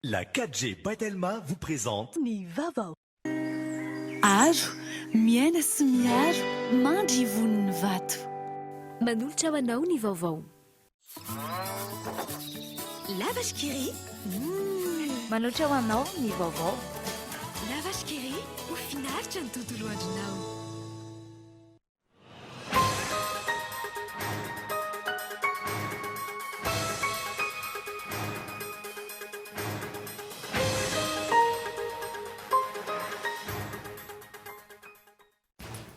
La 4G Batelma vous présente Nivava. Aro, miaina sy miaro, mandry ivoniny vato. Manolotra ho anao ny vaovao. Lavage Kiri. Manolotra ho anao ny vaovao. Lavage Kiri, ho finaritra ny tontolo andronao.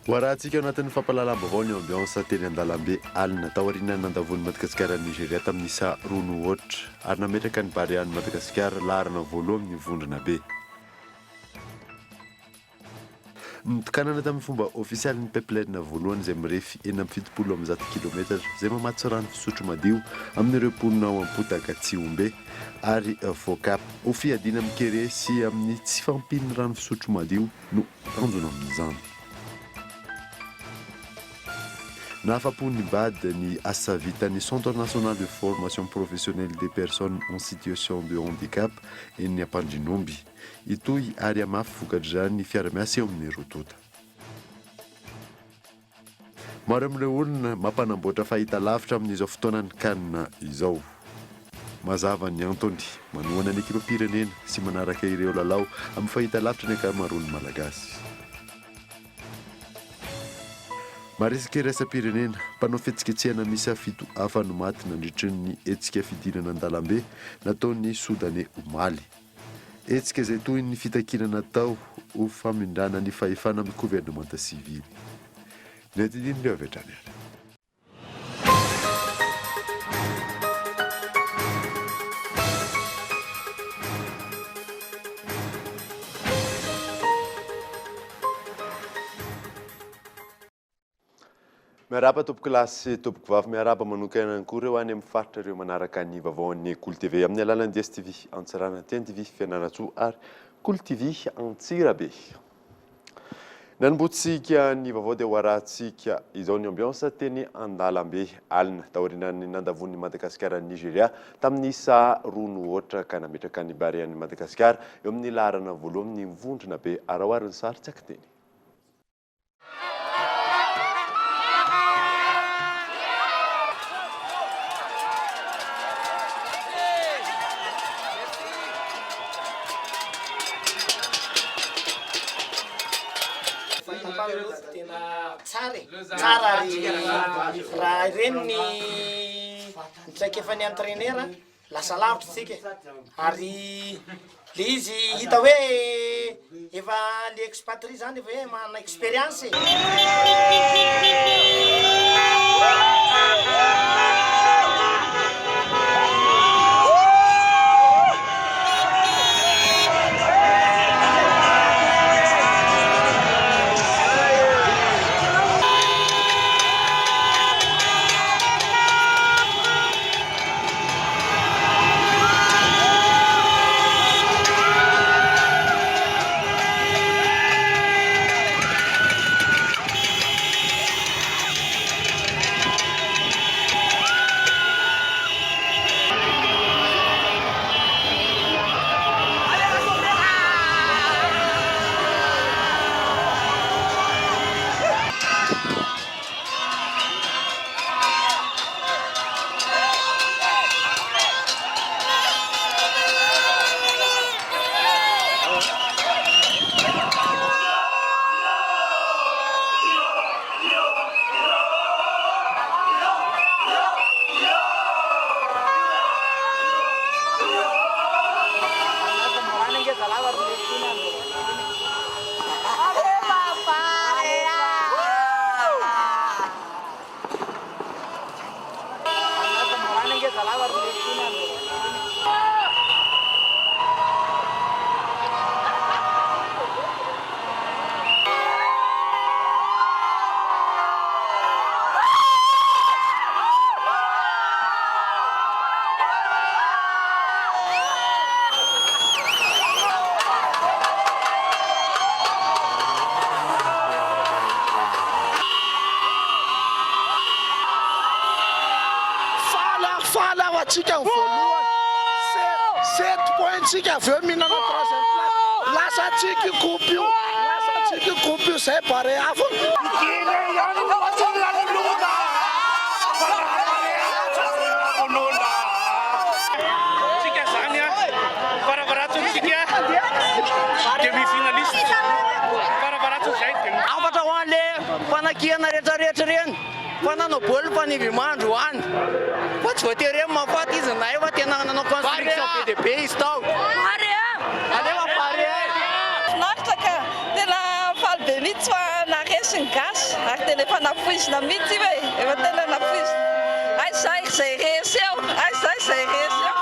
Hoarahantsika anatin'ny fampalalam-baovao ny ambiansa teny an-dalambe alina tao aoriana nandavon'ny Madagasikara ny Nigeria tamin'ny isa roa no ohatra ary nametraka ny barian'ny Madagasikara laharana voaloha amin'ny vondrona be. Nitokanana tamin'ny fomba ofisialy ny pipeline voalohany izay mirefy 770 km izay mamatsy rano fisotro madio amin'ireo mponina ao am-potaka Tsiombe ary Vocap ho fiadiana amin'ny Kere sy amin'ny tsy fampin'ny rano fisotro madio no tanjona amin'izany. Nahafapo ny bady ny asa vitan'ny Centre national de formation professionnelle des personnes en situation de handicap eny Ampandrinomby. Itoy ary amafy vokatra ny fiara-miasa eo amin'ny rotota. Maro amin'ireo olona mampanamboatra fahitalavitra amin'izao fotoanany kanina izao. Mazava ny antony manohana ny ekipam-pirenena sy manaraka ireo lalao amin'ny fahitalavitra ny ankamaroan'ny malagasy. Marisika iraisam-pirenena mpanao fihetsiketsehana misy fito hafa no maty nandritry ny hetsika fidinana an-dalambe nataon'ny Sodane Omaly. Hetsika izay toy ny fitakinana tao ho famindrana ny fahefana amin'ny gouvernemanta sivily. Ny atidin'ireo avy hatrany ary. Miaraba tompoko lasy tompoko vavy miaraba manokana koa ireo any amin'ny faritra ireo manaraka ny vaovaon'ny Cool TV amin'ny alalan'ny DSTV Antsirana, TNTV Fianaratsoa ary Cool TV Antsirabe. Nanombotsika ny vaovao dia hoarahantsika izao ny ambiansa teny an-dalambe alina taorian'ny nandavon'ny Madagasikara ny Nigeria tamin'ny isa roa no ohatra ka nametraka ny barian'ny Madagasikara eo amin'ny laharana voalohany ny vondrona be arahoariny sary tsy akiteny. Tena tsara raha ireny ny mitraika efa ny entraîneur lasa lavitra tsika ary le izy hita hoe efa le expatrie zany efa hoe mana expérience. Fala, Chica, 7 points. intsika avy eo mihinana troisième place lasa tsika coupe io zay bare afo afatra ho an'le fanakiana rehetrarehetra reny fa nanao baolina fa ny vimandro hoany fa tsy voatery hoe mafaty izy na efa tena nanao construction be dia be izy tao alefa pare finaritra ka tena faly be mihitsy fa naresiny gasy ary tena efa nafoizina mihitsy hoe efa tena nafoizina ay zay resy eo zay resy eo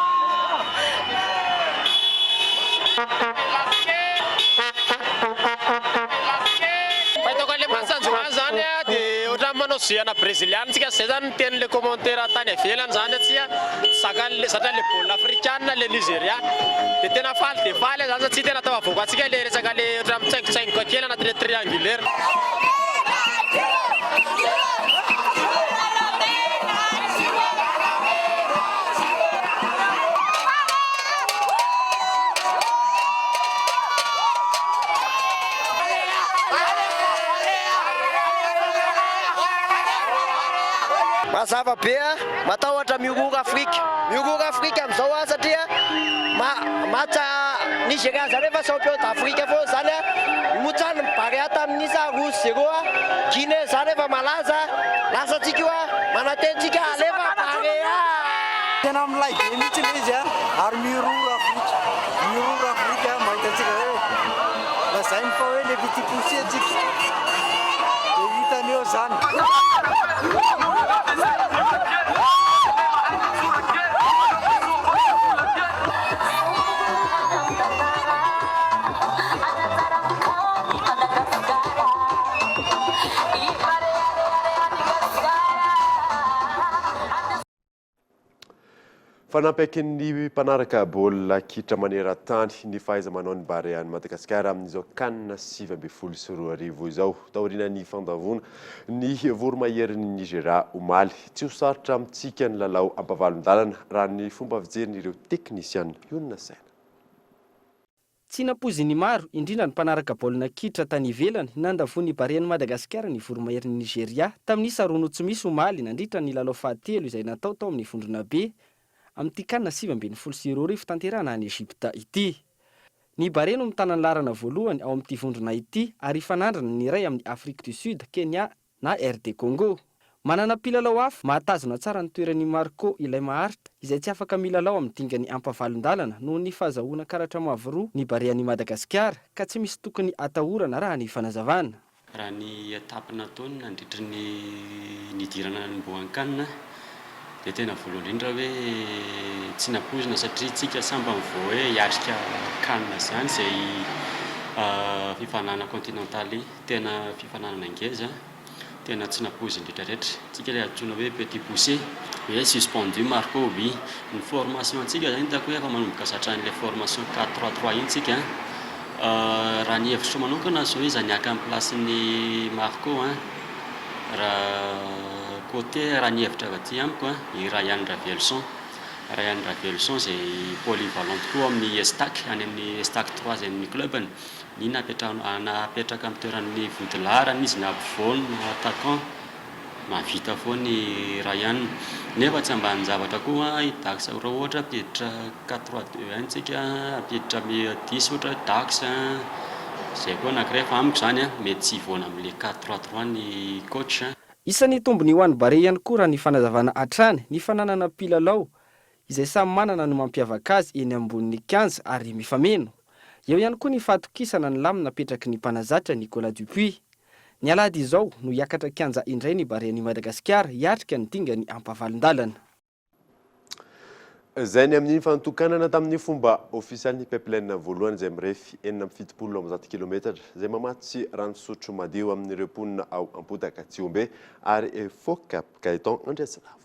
manao zena brésiliana tsika zay zany tenin'le commentaire tany avelany zany atsia satria le baolina africaine le Nigeria de tena faly de faly zany satsia tena tavavoaka atsika le resaka le otra mitsaingotsaingoka kely anaty le triangulaire mazava be matahotra mihogoka Afrika amizao satria matsa Nigeria zany efa champion d'Afrique fô zany motsany mibariata amin'ny 0-0 Guinée zany efa malaza lasa tsika io manatentsika alefa barea tena milay be mihitsy le izy ary mirora Afrika mahitatsika hoe lazainy fa hoe le vitipoussi atsika de hitany eo zany Fanampaiky ny mpanaraka baolina kitra maneran-tany ny fahaiza-manao ny Barea ny Madagasikara amin'izao kanina 7-24 izao taoriana ny fandavona ny voromahery ny Nigeria omaly tsy ho sarotra amintsika ny lalao ampavalon-dalana raha ny fomba fijerin'ireo teknisiana Yonina Saina. Tsy napozy ny maro indrindra ny mpanaraka baolina kitra tany ivelany nandavony ny Barea ny Madagasikara ny voromahery ny Nigeria tamin'ny sarono tsy misy omaly nandritra ny lalao fahatelo izay natao tao amin'ny vondrona be amin'ity kanina 7-24 fitanterana any Egypta ity. Ny Barea no mitana ny larana voalohany ao amin'ity vondrona ity ary ifanandrana ny iray amin'ny Afrique du Sud, Kenya na RD Congo. Manana mpilalao hafa mahatazona tsara ny toeran'ny Marco ilay maharitra izay tsy afaka milalao amin'ny dingany ampavalon-dalana noho ny fahazahoana karatra mavoroa ny Barea ny Madagasikara ka tsy misy tokony atahorana raha ny fanazavana. Raha ny etapy nataony nandritra ny nidirana ny boan-kanina dia tena voalohany indrindra hoe tsy napozina satria tsika samba mivoa hoe hiatrika kanina zany izay fifanana kontinentaly tena fifananana angeza tena tsy napozy indritrarehetra tsika ilay antsoina hoe petit poussé hoe suspendu Marco oui ny formation antsika zany hitako hoe efa manomboka satran'ilay formation 4-3-3 iny tsika raha ny hevitro manokana zao izy aniaka amin'ny placen'ny Marco raha côté raha ny hevitra avaty amiko i Ryan Ravelson zay polyvalente koa amin'ny Estac any amin'ny Estac 3 zay amin'ny clubany ny napetraka amin'ny toeran'ny vodilarany izy na ampovoany na attaquant mavita foana ny Ryan nefa tsy ambany zavatra koa Dax raha ohatra apiditra 4-3-2 antsika apiditra 10 ohatra Dax zay koa anankiray fa amiko zany mety tsy hivoana amin'le 4-3-3 ny coach. Isan'ny tombony ho an'ny Barea ihany koa raha ny fanazavana hatrany ny fananana mpilalao izay samy manana no mampiavaka azy eny ambonin'ny kianja ary mifameno. Eo ihany koa ny fahatokisana ny lamina napetraky ny mpanazatra Nicolas Dupuis. Ny alahady izao no hiakatra kianja indray ny Barea ny Madagasikara hiatrika ny dingany ampavalon-dalana. Zay ny amin'ny fantokanana tamin'ny fomba ofisialy ny pipeline voalohany izay mirefy 770 km izay mamatsy rano fisotro madio amin'ireo mponina ao Ampotaka Tsiombe ary Foka Gaetan Andriasilavo.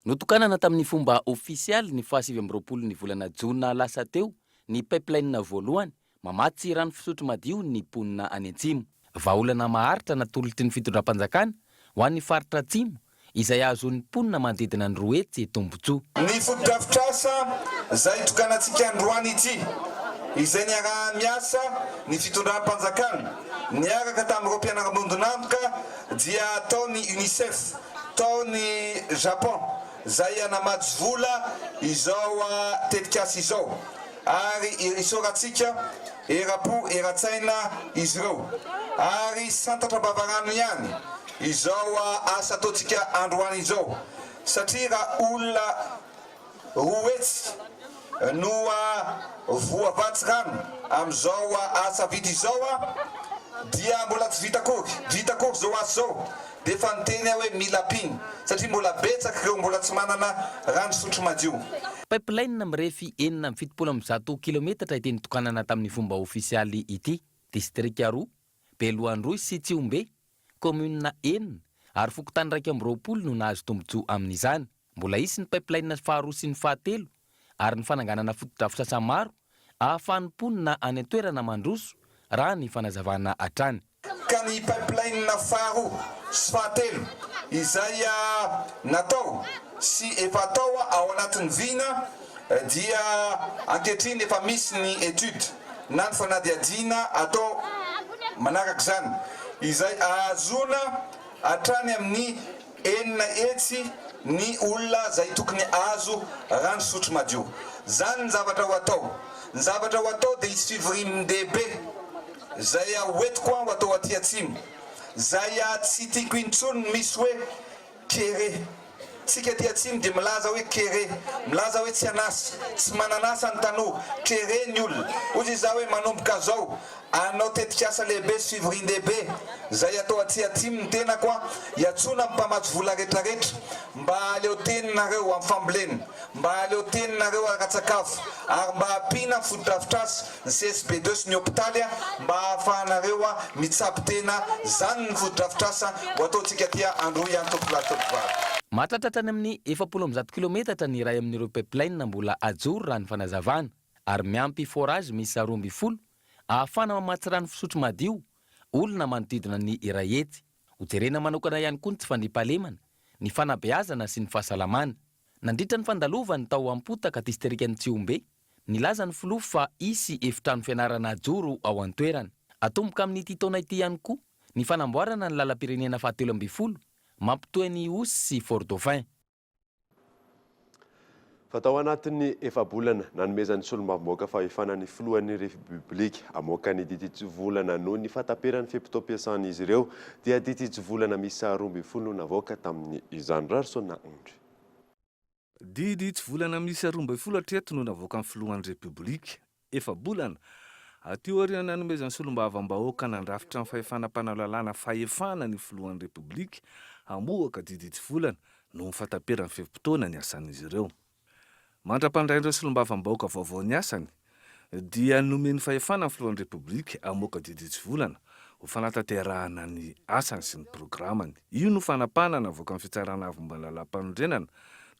Notokanana tamin'ny fomba ofisialy ny 720 ny volana Jona lasa teo ny pipeline voalohany mamatsy rano fisotro madio ny mponina any Antsimo. Vahaolana maharitra natolotry ny fitondram-panjakana ho an'ny faritra Atsimo izay azon'ny mponina manodidina ny roetsy tombotsoa. Ny fotodrafitrasa zay tokanantsika androany ity izay niara miasa ny fitondram-panjakana niaraka tamin'ireo mpianara-mondonamoka dia ataony UNICEF, taony Japon zay anamajo vola izao tetikasa izao ary isaorantsika era-po era-tsaina izy ireo ary santatra bavarano ihany izao asa ataontsika androany izao satria raha olona roetsy no voavatsy rano amin'izao asa vita izao dia mbola tsy vita kory zao asa zao dia fa niteny hoe mila piny satria mbola betsaka ireo mbola tsy manana rano sotro madio. Pipeline mirefy 770 kilometatra ity nitokanana tamin'ny fomba ofisialy ity. Distrika 2, Beloandroy sy Tsiombe, commune 4 ary fokotany 220 no nahazo tombotsoa amin'izany. Mbola isy ny pipeline faharoa sy ny fahatelo ary ny fananganana fotodrafitrasa maro ahafahan'ny mponina any an-toerana mandroso raha ny fanazavana hatrany. Ka ny pipeline faharoa sy fahatelo izay natao sy efa atao ao anatin'ny vina dia ankehitriny efa misy ny etude na ny fanadihadiana atao manaraka zany izay ahazona hatrany amin'ny 4 hetsy ny olona zay tokony azo rano sotro madio. Zany ny zavatra ho atao. Ny zavatra ho atao dia hisy fivoriam-dehibe zay hoentiko ho atao aty atsimo zay tsy tiako intsony misy hoe kere. Tsika aty atsimo dia milaza hoe kere, milaza hoe tsy anasa, tsy mananasa ny tanora, kere ny olona. Ozy za hoe manomboka zao anao tetikasa lehibe sy fivorian-dehibe zay atao aty atsimo ny tena koa iatsona mpamatsy vola rehetrarehetra mba aleo teninareo amin'ny fambolena, mba aleo teninareo ara-tsakafo ary mba hampina ny fotodrafitrasa ny CSB2 sy ny hôpitaly mba ahafahanareo mitsapy tena zany ny fotodrafitrasa ho ataontsika aty Androy Antoko-Lato-Vary. Mahatratratra any amin'ny 700 kilometatra ny iray amin'ireo pipeline mbola ajoro raha ny fanazavana ary miampy forage misy 20 ahafana mamatsy rano fisotro madio olona manodidina ny Iraetsy. Hojerena manokana ihany koa ny tsy fandriampahalemana, ny fanabeazana sy ny fahasalamana. Nandritra ny fandalovany tao Ampotaka distrikany Tsiombe, nilaza ny filoha fa isy efitrano fianarana ajoro ao an-toerana. Atomboka amin'ity taona ity ihany koa ny fanamboarana ny lalam-pirenena 17 mampitohy ny Osy sy Fort-Dauphin. Fatao anatin'ny efa-bolana nanomezan'ny solombavambahoaka fahefana ny filohan'ny Repoblika hamoaka ny diditsy volana noho ny fataperan'ny fiapitoam-piasan'izy ireo dia diditsy volana misy 12 no navoaka tamin'ny izany Rarsona Ondry. Diditsy volana misy 12 hatreto no navoaka amin'ny filohan'ny Repoblika efa-bolana atio ary nanomezan'ny solombavambahoaka nandrafitra ny fahefanam-panalalana fahefana ny filohan'ny Repoblika hamoaka diditsy volana noho ny fataperan'ny fiapitoana ny asan'izy ireo. Mandra-pandraindreo solombavambahoaka vaovao ny asany dia nomeny fahefana ny filohan'ny Repoblika hamoaka diditsy volana ho fanatanterahana ny asany sy ny programany. Io no fanapana navoaka amin'ny fitsarana avy momba ny lalam-panondrenana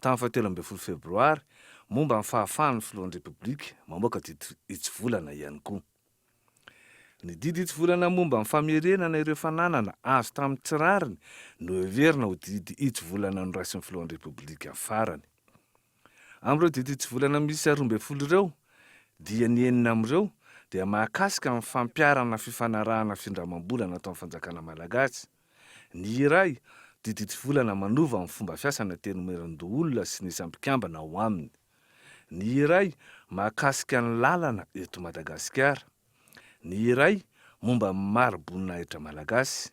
tamin'ny 17 febroary momba ny fahafahan'ny filohan'ny Repoblika mamoaka diditsy volana ihany koa. Ny diditsy volana momba ny famerenana ireo fananana azo tamin'ny tsirariny no heverina ho diditsy volana noraisiny filohan'ny Repoblika farany. Amin'ireo diditsy volana misy 12 ireo dia ny 9 amin'ireo dia mahakasika amin'ny fampiarana fifanarahana findramam-bola natao amin'ny fanjakana malagasy. Ny iray diditsy volana manova amin'ny fomba fiasana tenomeran-doolona sy ny sampikambana ao aminy. Ny iray mahakasika ny lalana eto Madagasikara. Ny iray momba maribonina malagasy.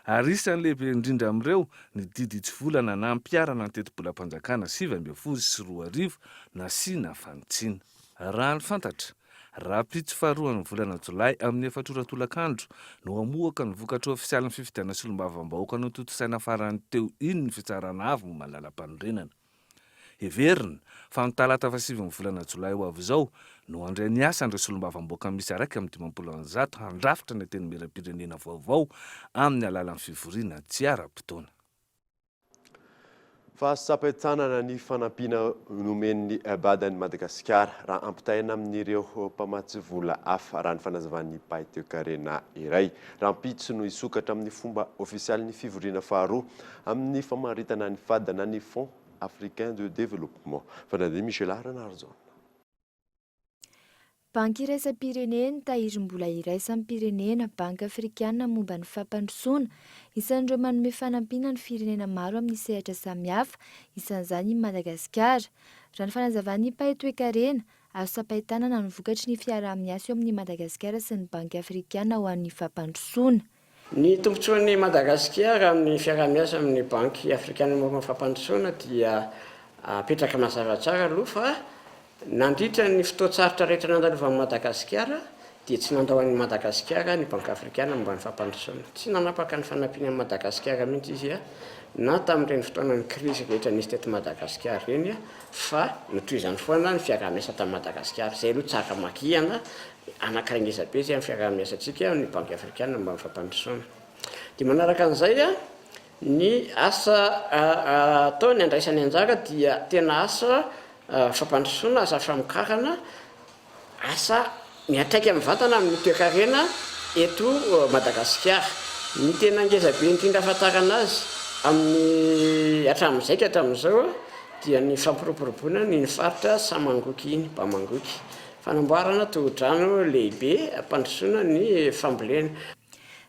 Ary isan'ny lehibe indrindra amin'ireo ny diditsy volana nampiarana ny teti-bolam-panjakana 7 sy 2 nasiana fanitsina. Raha ny fantatra, rapitso faharoa ny volana Jolay amin'ny 4 tolakandro no hamoaka ny vokatra ofisialy ny fifidiana solombavambahoaka no totosaina farany teo iny ny fitsarana avy momba ny lalam-panondrenana. Heverina fa ny talata 7 volana Jolay ho avy izao no handray ny asan'ireo solombavambahoaka misy 150 handrafitra ny teny miram-pirenena vaovao amin'ny alalan'ny fivoriana tsy ara-potoana. fa sapetsanana ny fanampiana nomen'ny badany Madagasikara raha ampitaina amin'ireo mpamatsy vola hafa raha ny fanazavan'ny Paiteo Karena iray. Raha ampitso no isokatra amin'ny fomba ofisialy ny fivoriana faharoa amin'ny famaritana ny fadana ny Fonds africain de développement. Fanade Michel Aranarjon. Banky iraisam-pirenena tahirim-bola iraisam-pirenena Banky Afrikana momba ny fampandrosoana isan'ireo manome fanampiana ny firenena maro amin'ny sehatra samihafa isan'izany i Madagasikara. Raha ny fanazavan'ny Paiteo Karena azo sapahitanana ny vokatry ny fiaraha-miasa eo amin'ny Madagasikara sy ny Banky Afrikana ho an'ny fampandrosoana. Ny tombotsoan'ny Madagasikara amin'ny fiaraha-miasa amin'ny Banky Afrikana momba ny fampandrosoana dia apetraka mazava tsara aloha fa nandritra ny fotoan-tsarotra rehetra nandalovan'ny Madagasikara dia tsy nandahoan'ny Madagasikara ny Banky Afrikana momba ny fampandrosoana. Tsy nanapaka ny fanampiana amin'ny Madagasikara mihitsy izy na tamin'ireny fotoana ny krizy rehetra nisy teto Madagasikara reny fa notohizany foana ny fiaraha-miasa tamin'ny Madagasikara. Izay aloha tsara makihana anankiray ngezabe izay amin'ny fiaraha-miasantsika ny Banky Afrikana momba ny fampandrosoana. Dia manaraka an'izay ny asa ataony andraisany anjara dia tena asa fampandrosoana, asa famokarana, asa miatraika amin'ny vatana amin'ny toe-karena eto Madagasikara. Ny tena ngezabe indrindra ahafantarana azy amin'ny hatramin'izay ka hatramin'izao dia ny fampiroboroboana ny faritra Samangoky iny, Bamangoky. Fanamboarana tohodrano lehibe ampandrosoana ny fambolena.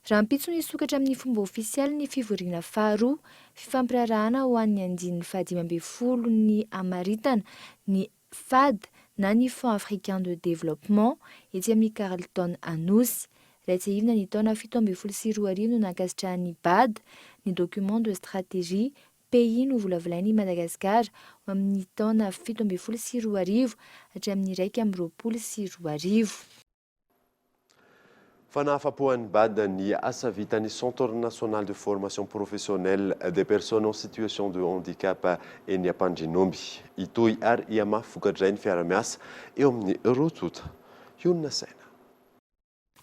Raha ampitso ny sokatra amin'ny fomba ofisialy ny fivoriana faharoa, fifampirarahana ho an'ny andininy 15 ny amaritana ny FAD na ny Fonds africain de développement etsy amin'ny Carleton Anosy. Raitsahivina ny taona 17 no nankasitrahan'ny BAD ny document de stratégie pays no volavolain'i Madagasikara ho amin'ny taona 17 hatramin'ny 2020. Fanafapoan'ny BAD ny asa vitan'ny Centre national de formation professionnelle des personnes en situation de handicap eny Ampandrinomby. Itoy ary iamafy vokatray ny fiara-miasa eo amin'ny Rotsota. Iona Saina.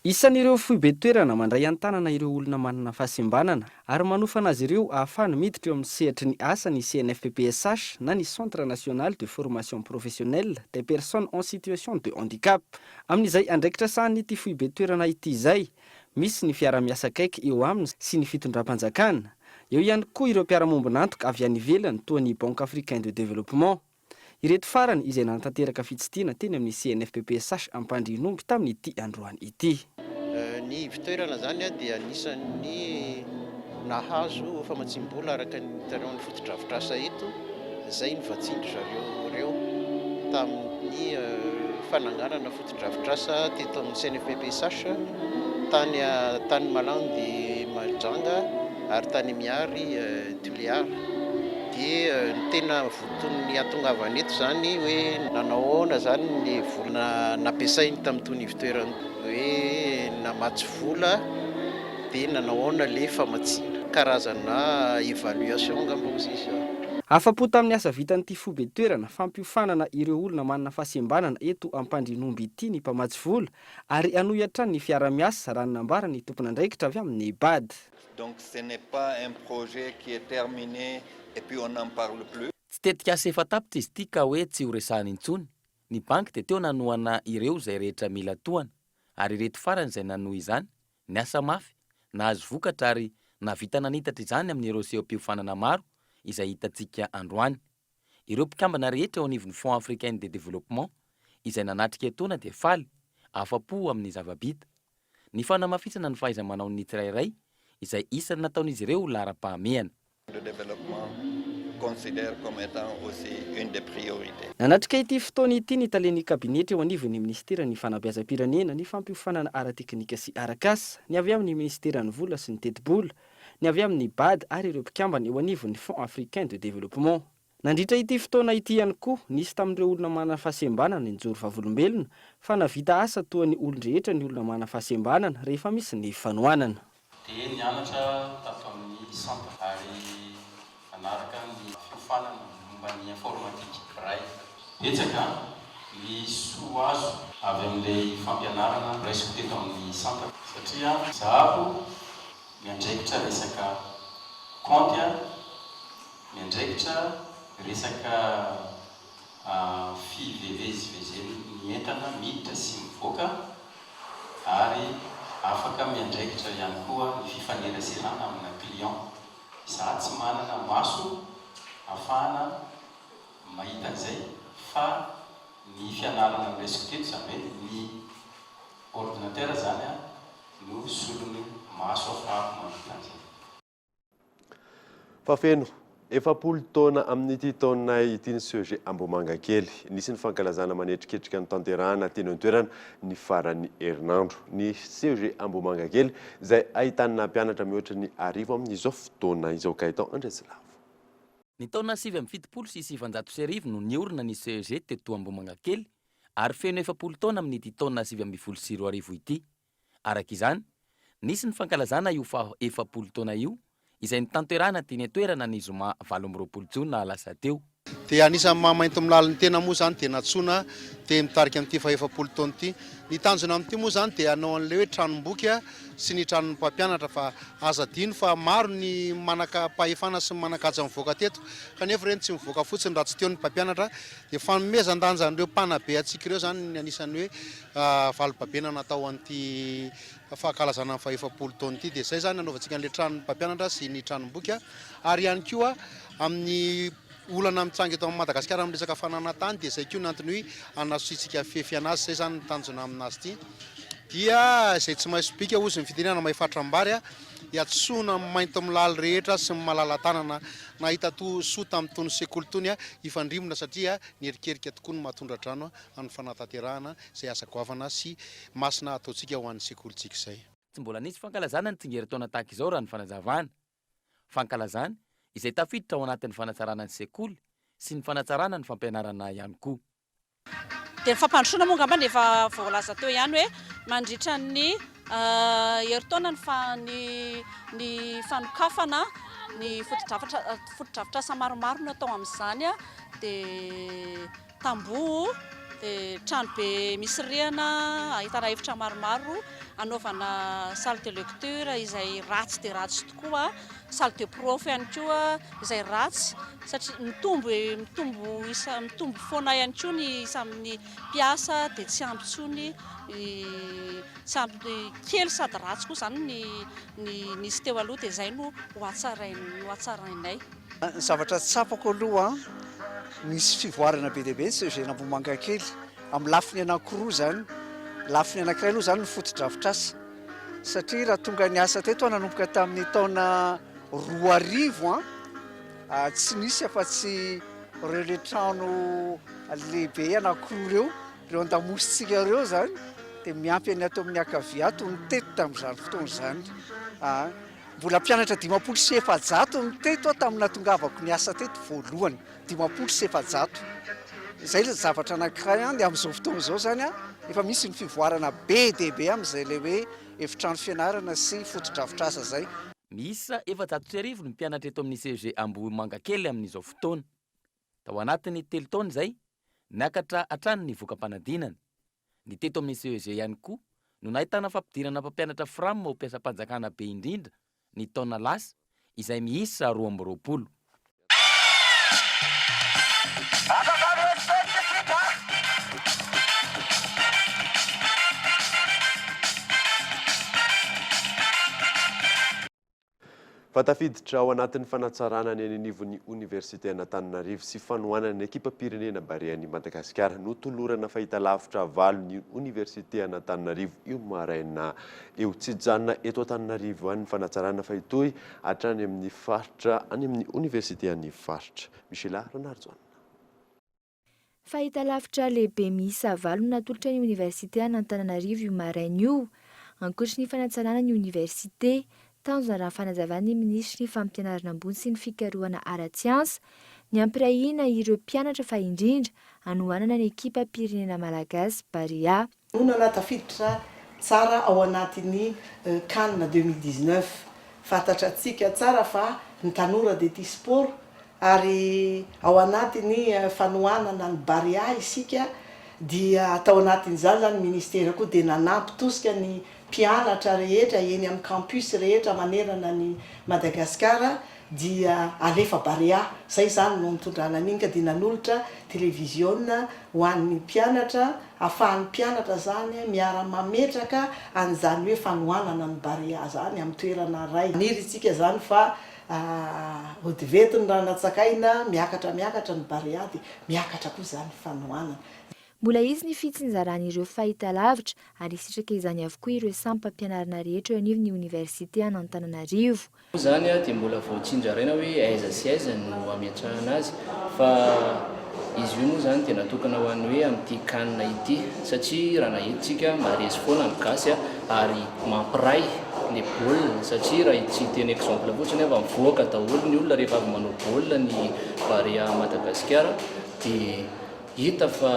Isan'ireo foibe toerana mandray an-tanana ireo olona manana fahasembanana ary manofana azy ireo ahafahany miditra eo amin'ny sehatry ny asa ny CNFPPSH na ny Centre national de formation professionnelle des personnes en situation de handicap. Amin'izay andraikitra sahany ity foibe toerana ity izay, misy ny fiara-miasa akaiky eo aminy sy ny fitondram-panjakana. Eo ihany koa ireo mpiara-mombonantoka avy any ivelany toa ny Banque africaine de développement. Ireto farany izay nantanteraka fitsidina teny amin'ny CNFPPSH Ampandrinomby tamin'ity androany ity. Ny fitoerana zany dia anisan'ny nahazo famatsim-bola araka ny tareon'ny fotodrafitrasa eto, izay ny vatsindry zareo reo tamin'ny fananganana fotodrafitrasa teto amin'ny CNFPPSH tany Malandy Majanga ary tany Miary Tuliary. Dia ny tena voton'ny atongavana eto zany hoe nanahoana zany ny vola nampiasainy tamin'itony fitoerana hoe namatsy vola dia nanahoana le famatsiana karazana évaluation ngamba ozy izy. Afa-po tamin'ny asa vitan'ity foibe toerana fampiofanana ireo olona manana fahasembanana eto Ampandrinomby ity ny mpamatsy vola ary anohitra ny fiara-miasa raha nambara ny tompon'andraikitra avy amin'ny BAD. Donc ce n'est pas un projet qui est terminé et puis on n'en parle plus. Tsy tetika asa efa tapitra izy ity ka hoe tsy ho resahany intsony. Ny banky dia teo nanohana ireo izay rehetra mila tohana ary ireto farany izay nanohy izany ny asa mafy nahazo vokatra ary navita nanitatra izany amin'ireo seho-piofanana maro izay hitantsika androany. Ireo mpikambana rehetra eo anivon'ny Fonds africain de développement izay nanatrika etoana dia faly afa-po amin'ny zava-bita. Ny fanamafisana ny fahaiza-manao ny tsirairay izay isany nataon'izy ireo lara-pahamehana. Le développement considère comme étant aussi une des priorités. Nanatrika ity fotoana ity ny talen'ny kabinetra eo anivon'ny ministera ny fanabeazam-pirenena, ny fampiofanana ara-teknika sy arakasa, ny avy amin'ny ministeran'ny vola sy ny teti-bola, ny avy amin'ny BAD ary ireo mpikambana eo anivon'ny Fonds africain de développement. Nandritra ity fotoana ity ihany koa nisy tamin'ireo olona manana fahasembanana ny njoro vavolombelona fa navita asa toa ny olon-drehetra ny olona manana fahasembanana rehefa misy ny fanohanana. Dia nianatra tato amin'ny centre ary anaraka ny fiofanana momba ny informatique bray. Betsaka ny soa azo avy amin'ilay fampianarana raisiko teto amin'ny centre satria zaho miandraikitra resaka compte miandraikitra resaka fivevezivezeny ny entana miditra sy mivoaka ary afaka miandraikitra ihany koa ny fifaneraserana amina client. Za tsy manana maso ahafahana mahita an'izay fa ny fianarana miresiko teto zany hoe ny ordinateur zany no solony maso ahafahako mahita an'izay. Fafeno efapolo taona amin'ity taona ity ny sujet Ambomanga kely nisy ny fankalazana manetriketrika ny tanterahana teny an-toerana ny farany herinandro. Ny sujet Ambomanga kely izay ahitana mpianatra mihoatra ny 10 amin'izao fotoana izao Kaitan Andresilavo. Ny taona 770 no niorina ny CEG teto Ambomanga kely ary feno 70 taona amin'ity taona 720 ity. Arak'izany, nisy ny fankalazana io fa 70 taona io izay ny tanterahana teny toerana ny zoma 20 jona lasa teo. Dia anisan'ny mahamainty milaliny tena moa zany tena tsona dia mitarika amin'ity fa 70 taona ity. Ny tanjona amin'ity moa zany dia anao an'ilay hoe tranom-boky sy ny tranon'ny mpampianatra fa aza dino fa maro ny manaka-pahefana sy manakaja mivoaka teto kanefa reny tsy mivoaka fotsiny raha tsy teo ny mpampianatra dia fanomezan-danja an'ireo mpanabe antsika ireo zany ny anisan'ny hoe valom-babena natao an'ity fahakalazana fa 70 taona ity dia izay zany anaovantsika an'ilay tranon'ny mpampianatra sy ny tranom-boky ary ihany koa amin'ny olana mitsangy eto amin'ny Madagasikara amin'ny resaka fananantany dia izay koa ny antony hoe anasotsika fefy anazy izay zany ny tanjona aminazy ity dia izay tsy maintsy bika ozy ny fitenena mahifatrambary hiatsona mainty milaly rehetra sy ny malala-tanana nahita sota amin'ny tony sekoly tony ifandrimona satria nierikerika tokoa ny mahatondra drano amin'ny fanatanterahana izay asa goavana sy masina ataontsika ho an'ny sekolitsika izay. Tsy mbola nisy fankalazana ny tsingerin-taona tahaka izao raha ny fanazavana. Fankalazana izay tafiditra ao anatin'ny fanatsarana ny sekoly sy ny fanatsarana ny fampianarana ihany koa. Dia ny fampandrosoana moa ngambany efa voalaza teo ihany hoe mandritra ny herintaona ny fanokafana ny fotodrafitrasa maromaro no atao amin'izany dia tamboho dia trano be misy rihana ahitana efitra maromaro anaovana salle de lecture izay ratsy dia ratsy tokoa, salle de prof ihany koa izay ratsy satria mitombo foana ihany koa ny samin'ny mpiasa dia tsy ampy tsony tsy ampy kely sady ratsy koa zany ny nisy teo aloha dia izay no hoatsarainay. Ny zavatra tsapako aloha misy fivoarana be dia be sy CEG Ambomanga kely amin'ny lafiny anankiroa zany. Lafiny anankiray aloha zany ny fotodrafitrasa satria raha tonga ny asa teto nanomboka tamin'ny taona 2000 tsy nisy afa-tsy ireo le trano lehibe anankiroa ireo andamositsika ireo zany dia miampy any ato amin'ny akaviato ny teto tamin'izany fotoana izany. Mbola mpianatra 700 ny teto tamina tongavako ny asa teto voalohany 700. Izay le zavatra anankiray dia amin'izao fotoana izao zany efa misy ny fivoarana be dia be amin'izay le hoe efitrano fianarana sy fotodrafitrasa zay. Miisa 730 ny mpianatra eto amin'ny CEG Ambomanga kely amin'izao fotoana. Tao anatin'ny 3 taona izay niakatra hatrany ny vokam-panadinana. Ny teto amin'ny CEG ihany koa no nahitana fampidirana mpampianatra FRAM ho mpiasa-panjakana be indrindra ny taona lasa izay miisa 20. Fatafiditra ao anatin'ny fanatsarana ny anivon'ny Université Antananarivo sy fanohanana ny ekipa pirenena Barea-ny Madagasikara no tolorana fahitalavitra valo ny Université Antananarivo io maraina eo tsy janona eto Antananarivo any fanatsarana fahitoy hatrany amin'ny faritra any amin'ny Université any faritra. Michela Ronardzon. Fahitalavitra lehibe miisa valo natolotra ny Université Antananarivo io maraina io ankoatry ny fanatsarana ny université tanjona fanazavana ny ministry ny fampianarana ambony sy ny fikarohana ara-tsiansa ny ampirahina ireo mpianatra fa indrindra hanohanana ny ekipa pirenena malagasy Barea. Nona tafiditra tsara ao anatin'ny CAN 2019 fantatra antsika tsara fa ny tanora dia tia sport ary ao anatin'ny fanohanana ny Barea isika dia atao anatin'izany zany ministera koa dia nanampy tosika ny mpianatra rehetra eny amin'ny campus rehetra manerana ny Madagasikara dia alefa barea zay zany no nitondrana an'iny ka dia nanolotra télévision ho an'ny mpianatra ahafahan'ny mpianatra zany miara-mametraka an'izany hoe fanohanana ny barea zany amin'ny toerana ray niry itsika zany fa odivetiny raha natsakaina miakatra ny barea dia miakatra koa zany fanohanana. Mbola izy ny fitsinjaran'ireo fahitalavitra ary sitraka izany avokoa ireo sampam-pianarana rehetra eo anivon'ny université an'Antananarivo. Zany dia mbola vao tsinjaraina hoe aiza sy aiza no ametrahana azy fa izy io moa zany dia natokana ho an'ny hoe amin'ity kanina ity satria raha nahititsika maharesy foana ny gasy ary mampiray le baolina satria raha tsy teny exemple fotsiny fa mivoaka daholo ny olona rehefa avy manao baolina ny barea Madagasikara dia hita fa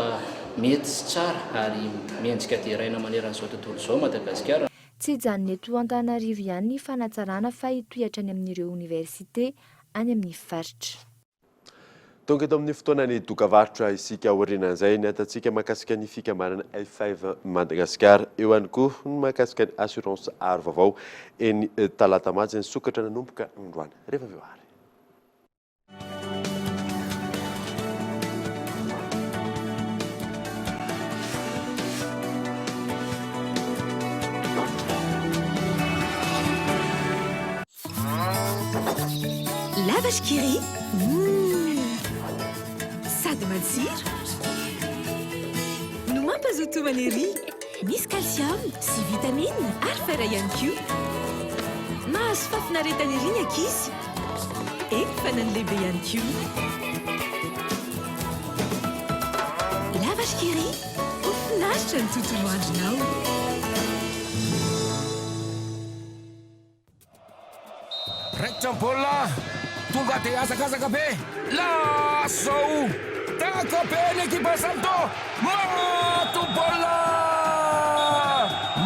mety sy tsara ary mendrika dia raina maneran'izao tontolo izao Madagasikara. Tsy hijanona eto Antananarivo ihany ny fanatsarana fa hitohatra any amin'ireo université any amin'ny faritra. Tonga eto amin'ny fotoanany dokavarotra isika aorianan'izay ny atatsika mahakasika ny fikamarana F5 Madagasikara eo ihany koa ny mahakasika ny assurance aro vaovao eny talata matsy ny sokatra nanomboka androany rehefa avy eo ary. La vache qui rit, sady matsiro no mampazoto manery misy calcium sy vitamine ary fer ihany koa mahazo fafinaretana ery ny ankizy fa na ny lehibe ihany koa. La vache qui rit ho finaritra ny tontolo andronao. Raikitra ny baolina tonga dia azakazaka be lasao taka be ny ekipa Salto mato baolina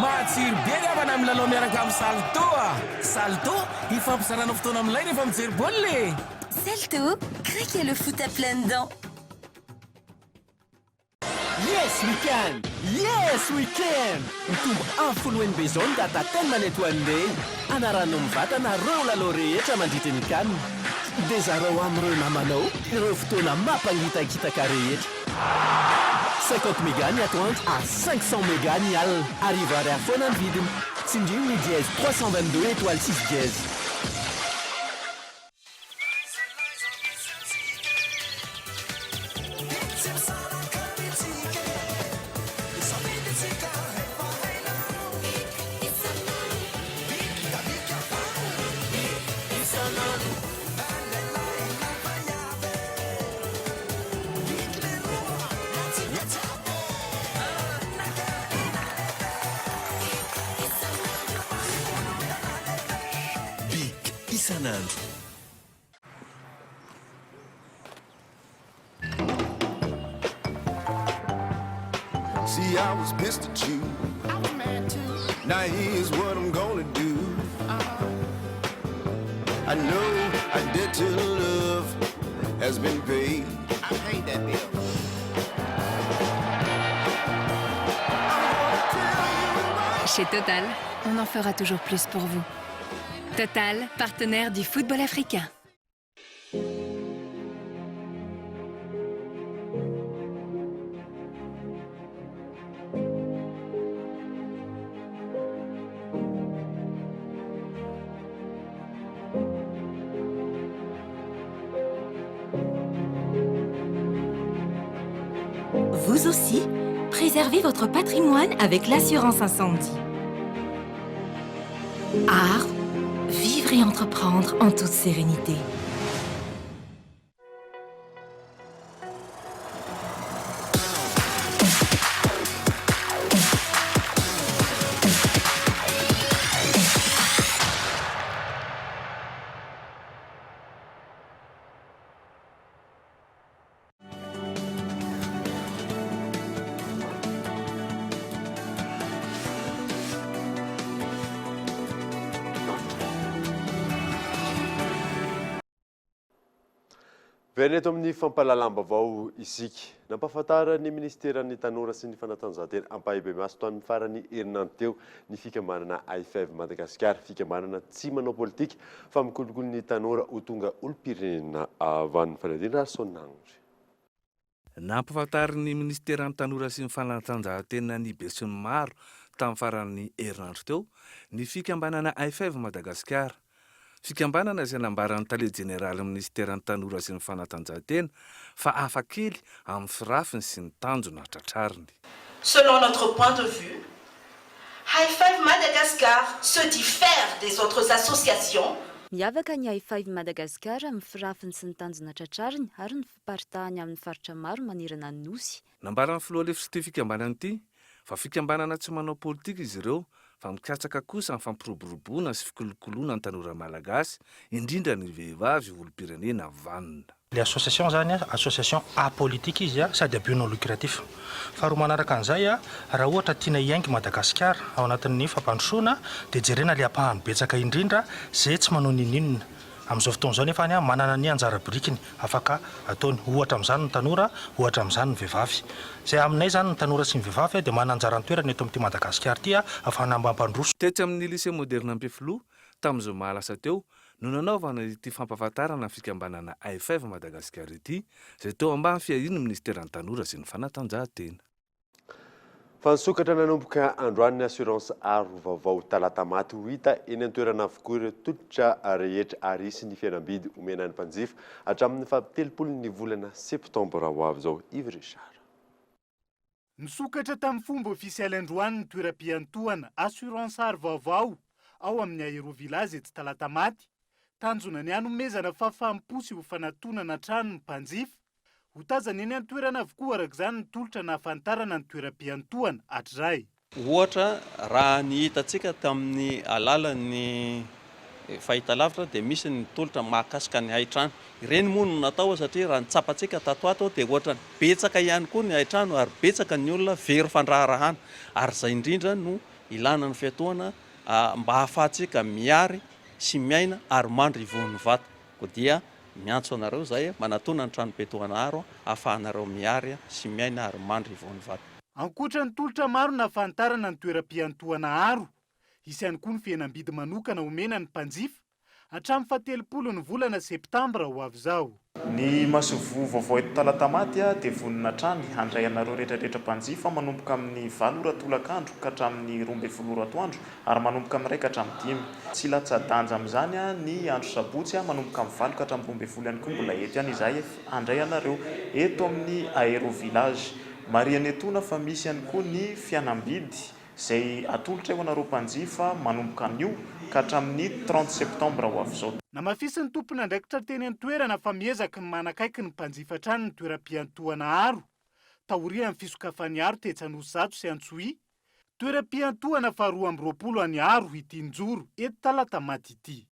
matsiro be ny avana amin'ny lalao miaraka amin'ny Salto ifampizarana fotoana amin'ilay rehefa mijery baolina. Salto, crée qu'il y a le foot à pleines dents. Yes weekend mitombo afoloen'ny bezon data teny maneto an'ilay anarano mivatana reo lalao rehetra mandritra ny kanina dia zareo amin'ireo namanao ireo fotoana mampangitakitaka rehetra 50 méga ny atoandro à 500 méga ny alina arivo ariary foana ny vidiny tsindriny ny dièse 322 étoile 6 dièse. See, I was pissed at you. I was mad too. Now here's what I'm gonna do. I know a debt to love has been paid. I paid that bill. Chez Total, on en fera toujours plus pour vous. Total, partenaire du football africain. Vous aussi, préservez votre patrimoine avec l'assurance incendie. Art, vivre et entreprendre en toute sérénité. Averina eto amin'ny fampalalambavao isika. Nampafantara ny Ministeran'ny Tanora sy ny Fanatanjahantena ampahibe maso tao amin'ny farany herinandro teo ny fikambanana AFF Madagasikara, fikambanana tsy manao politika fa mikolokolo ny tanora ho tonga olom-pirenena avy any fanadina Rasoanangry. Nampafantariny Ministeran'ny Tanora sy ny Fanatanjahantena ny be sy ny maro tamin'ny farany herinandro teo ny fikambanana AFF Madagasikara. Fikambanana izay nambaran'ny tale jeneraly Ministeran'ny Tanora sy ny Fanatanjahantena fa afakely amin'ny firafiny sy ny tanjona tratrariny. Selon notre point de vue, AFF Madagascar se diffère des autres associations. Miavaka ny AFF Madagascar amin'ny firafiny sy ny tanjona tratrariny ary ny fiparitahany amin'ny faritra maro manirana ny nosy. Nambaran'ny filoha lefitr'ity fikambanana ity fa fikambanana tsy manao politika izy ireo fa mikatsaka kosa amin'ny fampiroboroboana sy fikolokoloana ny tanora malagasy indrindra ny vehivavy olom-pirenena vanina. Les associations zany association apolitique izy sady but non lucratif. Faharoa manaraka an'izay raha ohatra tiana hiaingy Madagasikara ao anatin'ny fampandrosoana dia jerena le ampahany betsaka indrindra izay tsy manao ninina. Amin'izao fotoana izao nefa manana ny anjara birikiny afaka ataony ohatra amin'izany ny tanora, ohatra amin'izany ny vehivavy. Izay aminay zany ny tanora sy ny vehivavy dia manana anjara toerana eto amin'ity Madagasikara ity ahafahana mampandroso. Tetsy amin'ny lycée moderne Ampefiloha tamin'izao mahalasa teo no nanaovana ity fampahafantarana fikambanana AFF Madagasikara ity izay teo ambany fiahiny Ministeran'ny Tanora sy ny Fanatanjahantena. Fansokatra nanomboka androany assurance aro vaovao talata maty ho hita eny an-toerana avokoa ireo tolotra rehetra ary isy ny fihenam-bidy omena ny mpanjifa hatramin'ny faha-telopolon'ny volana septambra ho avy zao. Yves Richard. Nisokatra tamin'ny fomba ofisialy androany ny toeram-piantohana assurance aro vaovao ao amin'ny Aérovillage etsy talata maty tanjona ny hanomezana fahafahampo sy ho fanatonana trano ny mpanjifa. Ho tazana eny an-toerana avokoa arak'izany ny tolotra nahafantarana ny toeram-piantohana hatrizay. Ohatra raha ny hitantsika tamin'ny alalan'ny fahitalavitra dia misy ny tolotra mahakasika ny haitrano. Ireny moa no natao satria raha nitsapantsika tatoato dia ohatra betsaka ihany koa ny haitrano ary betsaka ny olona very fandraharahana. Ary izay indrindra no ilana ny fiantohana mba hahafahantsika miary sy miaina ary mandry ivon'ny vata. Ko dia miantso anareo zay manatona ny tranopetohana aro ahafahanareo miary sy miaina ary mandry ivon'ny vata. Ankoatra ny tolotra maro nahafantarana ny toeram-piantohana aro, isy ihany koa ny fihenam-bidy manokana omena ny mpanjifa hatramin'ny faha-telopolon'ny volana septambra ho avy zao. Ny masovo vaovao eto talata maty dia vonina trany handray anareo rehetrarehetra mpanjifa manomboka amin'ny 20 ora tolakandro ka hatramin'ny 12 ora atoandro ary manomboka amin'ny 1 ka hatramin'ny 5. Tsy latsa-danja amin'izany ny andro sabotsy manomboka amin'ny 20 ka hatramin'ny 12 ihany koa mbola eto ihany izay handray anareo eto amin'ny Aérovillage. Marianetona fa misy ihany koa ny fihenam-bidy izay atolotra eo anareo mpanjifa manomboka an'io ka hatramin'ny 30 septambra ho avy zao. Namafisy ny tompony andraikitra teny an-toerana fa miezaka ny manakaiky ny mpanjifa trano ny toeram-piantohana aro. Taorian'ny fisokafany aro Tetsanosy sy Antsohi. Toeram-piantohana faharoa amby 20 any aro Itinjoro eto talata maty ity.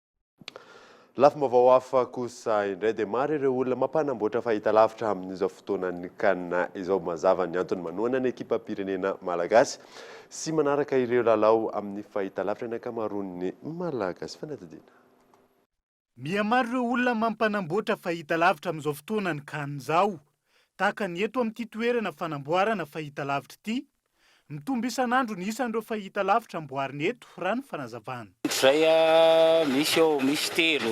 Lafim-baovao hafa kosa indray dia maro ireo olona mampanamboatra fahitalavitra amin'izao fotoanan'ny kanina izao mazava ny antony manoana ny ekipam-pirenena malagasy sy manaraka ireo lalao amin'ny fahitalavitra ny ankamaroan'ny malagasy. Fanatadiana. Mihamaro ireo olona mampanamboatra fahitalavitra amin'izao fotoanan'ny kanina izao. Tahaka ny eto amin'ity toerana fanamboarana fahitalavitra ity, mitombo isan'andro ny isan'ireo fahitalavitra amboarina eto raha ny fanazavana. Zay misy eo, misy telo,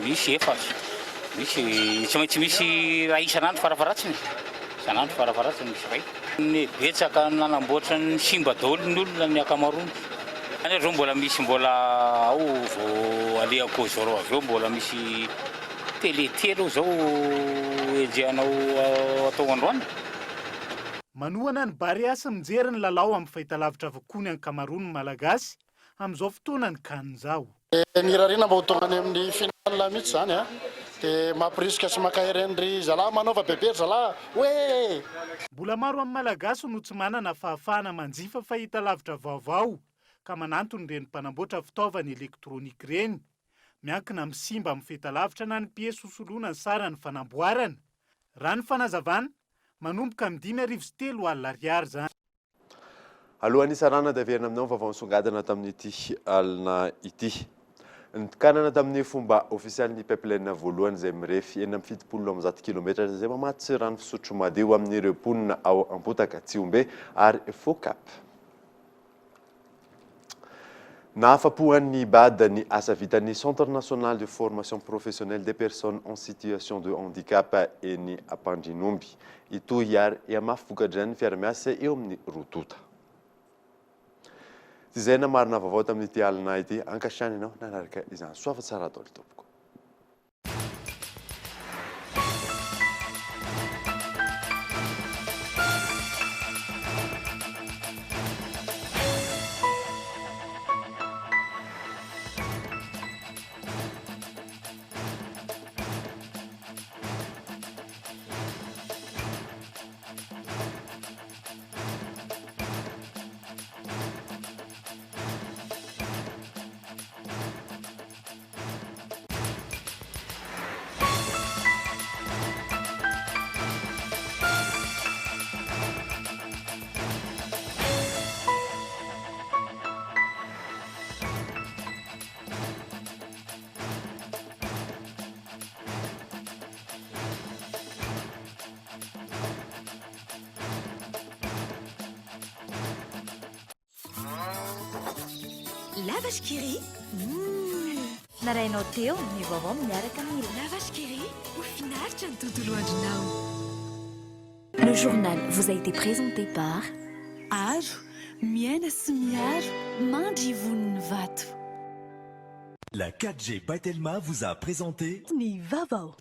misy efatra, misy tsy maintsy misy raha isan'andro farafaratsiny. Isan'andro farafaratsiny misy ray. Ny betsaka nanamboatra ny simba daholo ny olona ny ankamaroany. Any zao mbola misy mbola ao vao alehako zao avy eo mbola misy telo zao enjehanao atao androany. Manohana ny bariasy mijery ny lalao amin'ny fahitalavitra avokoa ny ankamaroan'ny malagasy amin'izao fotoana ny kanina izao. Ny rarina mba ho tonga any amin'ny final mihitsy zany dia mampirisika sy makaheren'ry zalahy manaova bebe zalahy hoe. Mbola maro amin'ny malagasy no tsy manana fahafahana manjifa fahitalavitra vaovao ka manantony ireny mpanamboatra fitaovana elektrônika ireny. Miankina amin'ny simba amin'ny fahitalavitra na ny piesy sosoloana ny sara ny fanamboarana. Raha ny fanazavana manomboka amin'ny 5,3 alina ariary zany. Alohan'ny sarana dia averina aminao vaovao nisongadina tamin'ity alina ity. Nikanana tamin'ny fomba ofisialy ny pipeline voalohany izay mirefy 770 kilometra izay mamatsy rano fisotro madio amin'ireo mponina ao Ampotaka, Tsiombe ary Focap. Nahafapohan'ny BAD ny asa vitan'ny Centre national de formation professionnelle des personnes en situation de handicap eny Ampandrinomby. Itoy ary iamafy voka-dran'ny fiara-miasa eo amin'ny Rotota. Izay namarina vaovao tamin'ity alina ity, ankasiany ianao nanaraka izany soava tsara daholo tompoko. Lavash Kiri. Narainao teo ny vaovao miaraka amin'ny Lavash Kiri. Mahafinaritra ny tontolo andronao. Le journal vous a été présenté par Aro, miaina sy miaro, mandry voniny vato. La 4G Patelma vous a présenté Ni vavao.